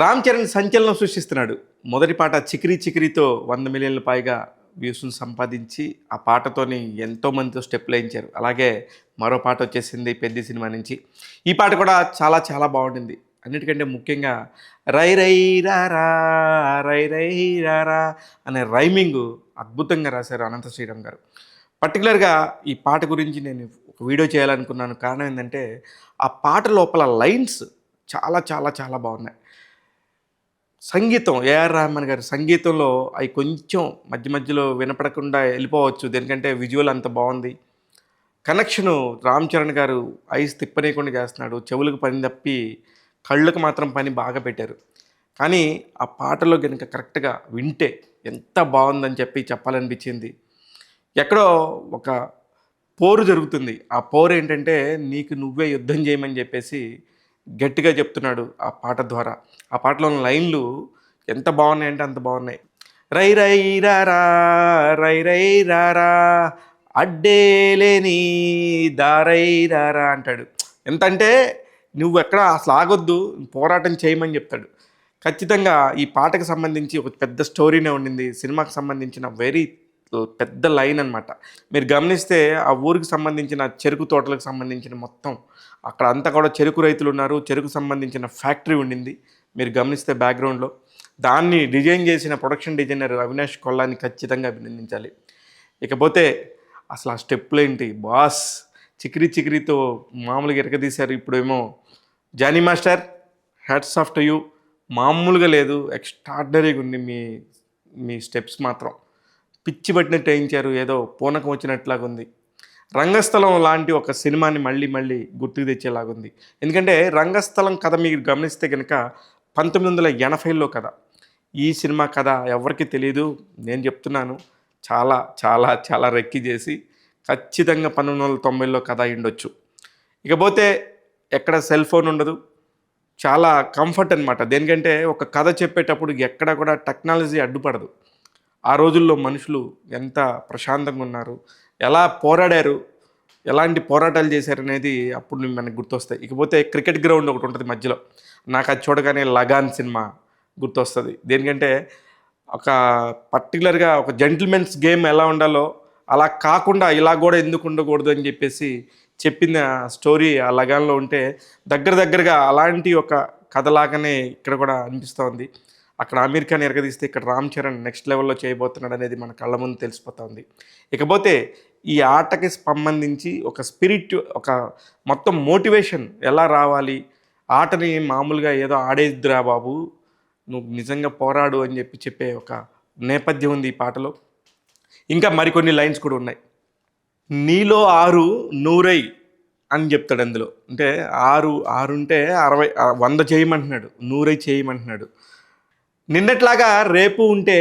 రామ్ చరణ్ సంచలనం సృష్టిస్తున్నాడు. మొదటి పాట 'చికిరి చికిరితో' 100 మిలియన్‌లు పైగా వ్యూస్‌ని సంపాదించి, ఆ పాటతోని ఎంతో మందితో స్టెప్పులేయించారు. అలాగే మరో పాట వచ్చేసింది 'పెద్ది' సినిమా నుంచి. ఈ పాట కూడా చాలా చాలా బావుండింది. అన్నిటికంటే ముఖ్యంగా 'రై రై రారా రై రై రారా' అనే రైమింగు అద్భుతంగా రాశారు అనంత శ్రీరామ్ గారు. పర్టిక్యులర్‌గా ఈ పాట గురించి నేను ఒక వీడియో చేయాలనుకున్నాను. కారణం ఏందంటే, ఆ పాట లోపల లైన్స్ చాలా చాలా చాలా బావున్నాయి. సంగీతం ఏఆర్ రెహమాన్ గారి సంగీతంలో అయి కొంచెం మధ్య మధ్యలో వినపడకుండా వెళ్ళిపోవచ్చు. దేనికంటే విజువల్ అంత బావుంది. కనెక్షను రామ్ చరణ్ గారు ఐస్ తిప్పనీయకుండా చేస్తున్నాడు. చెవులకు పని తప్పి కళ్ళకు మాత్రం పని బాగా పెట్టారు. కానీ ఆ పాటలో గనుక కరెక్ట్‌గా వింటే ఎంత బావుందని చెప్పాలనిపించింది. ఎక్కడో ఒక పోరు జరుగుతుంది. ఆ పోరేంటంటే నీకు నువ్వే యుద్ధం చేయమని చెప్పేసి గట్టిగా చెప్తున్నాడు ఆ పాట ద్వారా. ఆ పాటలో ఉన్న లైన్‌లు ఎంత బావున్నాయంటే అంత బావున్నాయి. రై రై రారా రై రై రారా అడ్డేలేని దారై రారా అంటాడు. ఎంతంటే నువ్వెక్కడ అసలు ఆగొద్దు, పోరాటం చేయమని చెప్తాడు. ఖచ్చితంగా ఈ పాటకు సంబంధించి ఒక పెద్ద స్టోరీనే ఉండింది. సినిమాకి సంబంధించిన వెరీ పెద్ద లైన్ అనమాట. మీరు గమనిస్తే ఆ ఊరికి సంబంధించిన చెరుకు తోటలకు సంబంధించిన మొత్తం అక్కడ అంతా కూడా చెరుకు రైతులు ఉన్నారు. చెరుకు సంబంధించిన ఫ్యాక్టరీ ఉండింది. మీరు గమనిస్తే బ్యాక్‌గ్రౌండ్‌లో. దాన్ని డిజైన్ చేసిన ప్రొడక్షన్ డిజైనర్ అవినాష్ కొల్లాని ఖచ్చితంగా అభినందించాలి. ఇకపోతే అసలు ఆ స్టెప్పులేంటి బాస్! 'చికిరి చికిరితో' మామూలుగా ఇరగదీశారు. ఇప్పుడేమో 'Jani master' hats off to you. మామూలుగా లేదు. ఎక్స్ట్రార్డినరీగా ఉంది మీ మీ స్టెప్స్ మాత్రం. పిచ్చి పట్టినట్టు వేయించారు. ఏదో పూనకం వచ్చినట్లాగుంది. 'రంగస్థలం' లాంటి ఒక సినిమాని మళ్ళీ మళ్ళీ గుర్తుకు తెచ్చేలాగుంది. ఎందుకంటే 'రంగస్థలం' కథ మీరు గమనిస్తే గనక 1980లో కథ. ఈ సినిమా కథ ఎవరికీ తెలీదు. నేను చెప్తున్నాను. చాలా చాలా చాలా రెక్కి చేసి ఖచ్చితంగా 1990లో కథ అయ్యుండొచ్చు. ఇకపోతే ఎక్కడ సెల్ ఫోన్ ఉండదు. చాలా కంఫర్ట్ అనమాట. దేనికంటే ఒక కథ చెప్పేటప్పుడు ఎక్కడ కూడా టెక్నాలజీ అడ్డుపడదు. ఆ రోజుల్లో మనుషులు ఎంత ప్రశాంతంగా ఉన్నారు, ఎలా పోరాడారు, ఎలాంటి పోరాటాలు చేశారనేది అప్పుడు మనకు గుర్తొస్తాయి. ఇకపోతే క్రికెట్ గ్రౌండ్ ఒకటి ఉంటుంది మధ్యలో. నాకు అది చూడగానే 'లగాన్' సినిమా గుర్తొస్తుంది. దేనికంటే ఒక పర్టికులర్‌గా ఒక జెంటిల్‌మెన్స్ గేమ్ ఎలా ఉండాలో అలా కాకుండా ఇలా కూడా ఎందుకు ఉండకూడదు అని చెప్పేసి చెప్పిన స్టోరీ ఆ 'లగాన్‌లో ఉంటే దగ్గరగా అలాంటి ఒక కథలాగానే ఇక్కడ కూడా అనిపిస్తోంది. అక్కడ అమీర్ ఖాన్ ఎరగదీస్తే ఇక్కడ రామ్ చరణ్ నెక్స్ట్ లెవెల్‌లో చేయబోతున్నాడు అనేది మన కళ్ళ ముందు తెలిసిపోతుంది. ఇకపోతే ఈ ఆటకి సంబంధించి ఒక స్పిరిట్, ఒక మొత్తం మోటివేషన్ ఎలా రావాలి, ఆటని మామూలుగా ఏదో ఆడేద్దురా బాబు, నువ్వు నిజంగా పోరాడు అని చెప్పే ఒక నేపథ్యం ఉంది ఈ పాటలో. ఇంకా మరికొన్ని లైన్స్ కూడా ఉన్నాయి. నీలో 6 100 అని చెప్తాడు అందులో. అంటే 6 ఉంటే 60 100 చేయమంటున్నాడు. 100 చేయమంటున్నాడు. నిన్నట్లాగా రేపు ఉంటే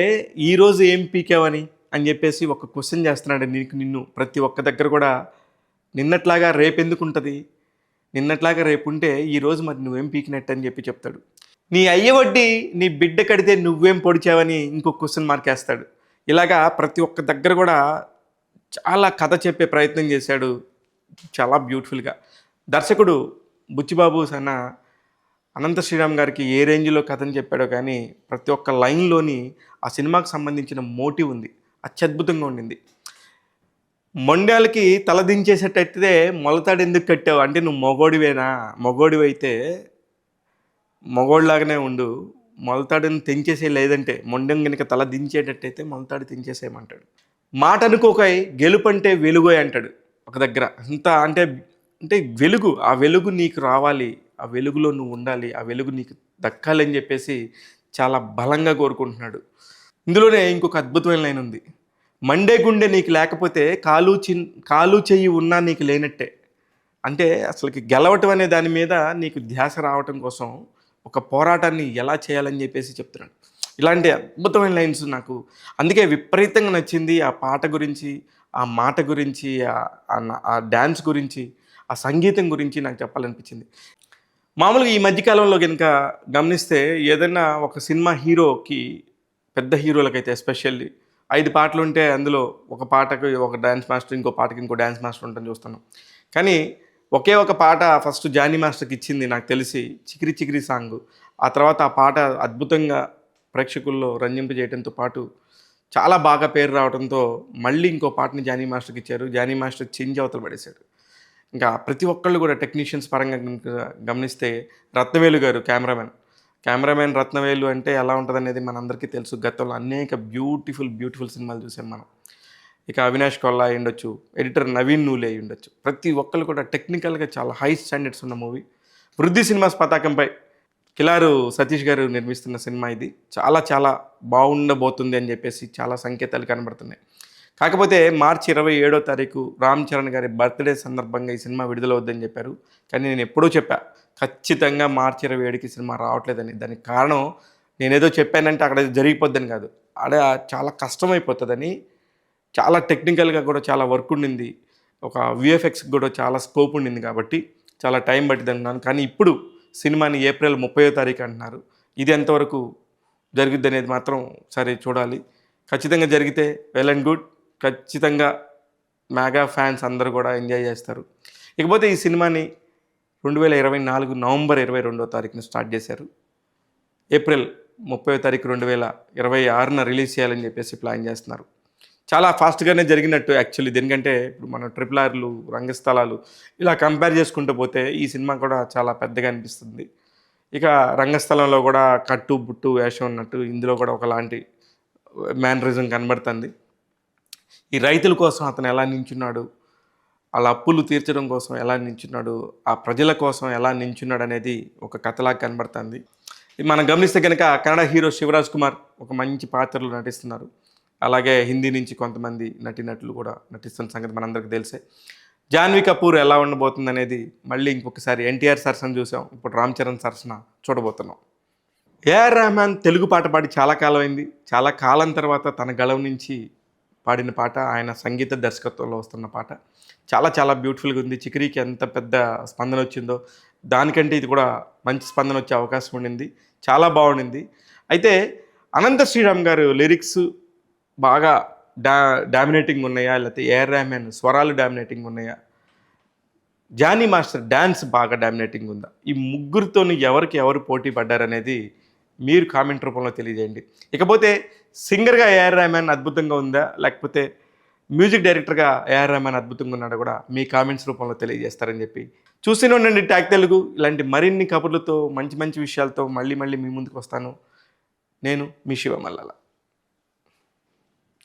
ఈరోజు ఏం పీకావని అని చెప్పేసి ఒక క్వశ్చన్ చేస్తున్నాడు నిన్ను ప్రతి ఒక్క దగ్గర కూడా. నిన్నట్లాగా రేపు ఎందుకు ఉంటుంది, నిన్నట్లాగా రేపు ఉంటే ఈరోజు మరి నువ్వేం పీకినట్టు అని చెప్తాడు. నీ అయ్య వడ్డీ నీ బిడ్డ కడితే నువ్వేం పొడిచావని ఇంకొక క్వశ్చన్ మార్క్ వేస్తాడు. ఇలాగా ప్రతి ఒక్క దగ్గర కూడా చాలా కథ చెప్పే ప్రయత్నం చేశాడు చాలా బ్యూటిఫుల్గా. దర్శకుడు బుచ్చిబాబు సన్న అనంత శ్రీరామ్ గారికి ఏ రేంజ్లో కథని చెప్పాడో కానీ ప్రతి ఒక్క లైన్లోని ఆ సినిమాకి సంబంధించిన మోటివ్ ఉంది. అత్యద్భుతంగా ఉండింది. మొండాలకి తలదించేసేటట్టే మొలతాడు ఎందుకు కట్టావు అంటే నువ్వు మొగోడివేనా, మొగోడివైతే మొగోడిలాగానే ఉండు, మొలతాడుని తెంచేసే, లేదంటే మొండెం కనుక తల దించేటట్టయితే మొలతాడు తెంచేసేయమంటాడు. మాట అనుకోకై గెలుపంటే వెలుగోయ్ అంటాడు ఒక దగ్గర. అంత అంటే అంటే వెలుగు, ఆ వెలుగు నీకు రావాలి, ఆ వెలుగులో నువ్వు ఉండాలి, ఆ వెలుగు నీకు దక్కాలని చెప్పేసి చాలా బలంగా కోరుకుంటున్నాడు. ఇందులోనే ఇంకొక అద్భుతమైన లైన్ ఉంది. మండే గుండె నీకు లేకపోతే కాలు చెయ్యి ఉన్నా నీకు లేనట్టే. అంటే అసలుకి గెలవటం అనే దాని మీద నీకు ధ్యాస రావటం కోసం ఒక పోరాటాన్ని ఎలా చేయాలని చెప్పేసి చెప్తున్నాడు. ఇలాంటి అద్భుతమైన లైన్స్ నాకు అందుకే విపరీతంగా నచ్చింది. ఆ పాట గురించి, ఆ మాట గురించి, ఆ డ్యాన్స్ గురించి, ఆ సంగీతం గురించి నాకు చెప్పాలనిపించింది. మామూలుగా ఈ మధ్యకాలంలో కనుక గమనిస్తే ఏదైనా ఒక సినిమా హీరోకి, పెద్ద హీరోలకైతే ఎస్పెషల్లీ 5 పాటలు ఉంటే అందులో ఒక పాటకు ఒక డ్యాన్స్ మాస్టర్, ఇంకో పాటకి ఇంకో డ్యాన్స్ మాస్టర్ ఉంటాను చూస్తున్నాం. కానీ ఒకే ఒక పాట ఫస్ట్ జానీ మాస్టర్కి ఇచ్చింది నాకు తెలిసి 'చికిరి చికిరి' సాంగ్. ఆ తర్వాత ఆ పాట అద్భుతంగా ప్రేక్షకుల్లో రంజింపజేయడంతో పాటు చాలా బాగా పేరు రావడంతో మళ్ళీ ఇంకో పాటని జానీ మాస్టర్‌కి ఇచ్చారు. జానీ మాస్టర్ చించి అవతల పడేశాడు. ఇంకా ప్రతి ఒక్కళ్ళు కూడా టెక్నీషియన్స్ పరంగా గనుక గమనిస్తే రత్నవేలు గారు కెమెరామెన్ రత్నవేలు అంటే ఎలా ఉంటదనేది మనందరికీ తెలుసు. గతంలో అనేక బ్యూటిఫుల్ సినిమాలు చూసాం మనం. ఇక అవినాష్ కొల్లా అయ్యుండొచ్చు, ఎడిటర్ నవీన్ నూలే అయ్యుండొచ్చు. ప్రతి ఒక్కళ్ళు కూడా టెక్నికల్‌గా చాలా హై స్టాండర్డ్స్ ఉన్న మూవీ. వృద్ధి సినిమాస్ పతాకంపై కిలారు సతీష్ గారు నిర్మిస్తున్న సినిమా ఇది. చాలా బాగుండబోతుంది అని చెప్పేసి చాలా సంకేతాలు కనబడుతున్నాయి. కాకపోతే మార్చి 27వ తారీఖు రామ్ చరణ్ గారి బర్త్‌డే సందర్భంగా ఈ సినిమా విడుదలవుద్దని చెప్పారు. కానీ నేను ఎప్పుడూ చెప్పా, ఖచ్చితంగా మార్చి 27కి సినిమా రావట్లేదని. దానికి కారణం నేనేదో చెప్పానంటే అక్కడ జరిగిపోద్దని కాదు. ఆడ చాలా కష్టమైపోతదని, చాలా టెక్నికల్‌గా కూడా చాలా వర్క్ ఉండింది. ఒక విఎఫ్ఎక్స్‌కి కూడా చాలా స్కోప్ ఉండింది కాబట్టి చాలా టైం పట్టిద్దనుకున్నాను. కానీ ఇప్పుడు సినిమాని ఏప్రిల్ 30వ తారీఖు అంటున్నారు. ఇది ఎంతవరకు జరుగుద్దనేది మాత్రం సరే చూడాలి. ఖచ్చితంగా జరిగితే వెల్ అండ్ గుడ్. ఖచ్చితంగా మెగా ఫ్యాన్స్ అందరూ కూడా ఎంజాయ్ చేస్తారు. ఇకపోతే ఈ సినిమాని 2024 నవంబర్ 22వ తారీఖున స్టార్ట్ చేశారు. ఏప్రిల్ 30వ తారీఖు 2026న రిలీజ్ చేయాలని చెప్పేసి ప్లాన్ చేస్తున్నారు. చాలా ఫాస్ట్‌గానే జరిగినట్టు యాక్చువల్లీ. దేనికంటే ఇప్పుడు మనం ట్రిపుల్ ఆర్‌లు, రంగస్థలాలు ఇలా కంపేర్ చేసుకుంటూ పోతే ఈ సినిమా కూడా చాలా పెద్దగా అనిపిస్తుంది. ఇక రంగస్థలంలో కూడా కట్టు, బుట్టు వేషం ఉన్నట్టు ఇందులో కూడా ఒకలాంటి మేనరిజం కనబడుతుంది. ఈ రైతుల కోసం అతను ఎలా నించున్నాడు, ఆళ్ళ అప్పులు తీర్చడం కోసం ఎలా నించున్నాడు, ఆ ప్రజల కోసం ఎలా నించున్నాడు అనేది ఒక కథలాగా కనబడుతుంది. మనం గమనిస్తే కనుక కన్నడ హీరో శివరాజ్ కుమార్ ఒక మంచి పాత్రలో నటిస్తున్నారు. అలాగే హిందీ నుంచి కొంతమంది నటీనటులు కూడా నటిస్తున్న సంగతి మనందరికీ తెలిసే. జాన్వీ కపూర్ ఎలా ఉండబోతుందనేది మళ్ళీ ఇంకొకసారి ఎన్టీఆర్ సరసన చూసాం. ఇప్పుడు రామ్ చరణ్ సరసన చూడబోతున్నాం. ఏఆర్ రెహమాన్ తెలుగు పాట పాడి చాలా కాలం అయింది. చాలా కాలం తర్వాత తన గళం నుంచి పాడిన పాట, ఆయన సంగీత దర్శకత్వంలో వస్తున్న పాట. చాలా బ్యూటిఫుల్‌గా ఉంది. 'చికిరీకి' ఎంత పెద్ద స్పందన వచ్చిందో, దానికంటే ఇది కూడా మంచి స్పందన వచ్చే అవకాశం ఉండింది. చాలా బాగుండింది. అయితే అనంత శ్రీరామ్ గారు లిరిక్స్ బాగా డామినేటింగ్ ఉన్నాయా? లేకపోతే ఏఆర్ రెహమాన్ స్వరాలు డామినేటింగ్ ఉన్నాయా? జానీ మాస్టర్ డాన్స్ బాగా డామినేటింగ్ ఉందా? ఈ ముగ్గురితోని ఎవరికి ఎవరు పోటీ పడ్డారనేది మీరు కామెంట్ రూపంలో తెలియజేయండి. ఇకపోతే సింగర్‌గా ఏఆర్ రెహమాన్ అద్భుతంగా ఉందా? లేకపోతే మ్యూజిక్ డైరెక్టర్‌గా ఏఆర్ రెహమాన్ అద్భుతంగా ఉన్నాడో కూడా మీ కామెంట్స్ రూపంలో తెలియజేస్తారని చెప్పి చూస్తూనే ఉండండి ట్యాగ్ తెలుగు. ఇలాంటి మరిన్ని కబుర్లతో మంచి విషయాలతో మళ్ళీ మీ ముందుకు వస్తాను. నేను మీ శివ మల్లాల.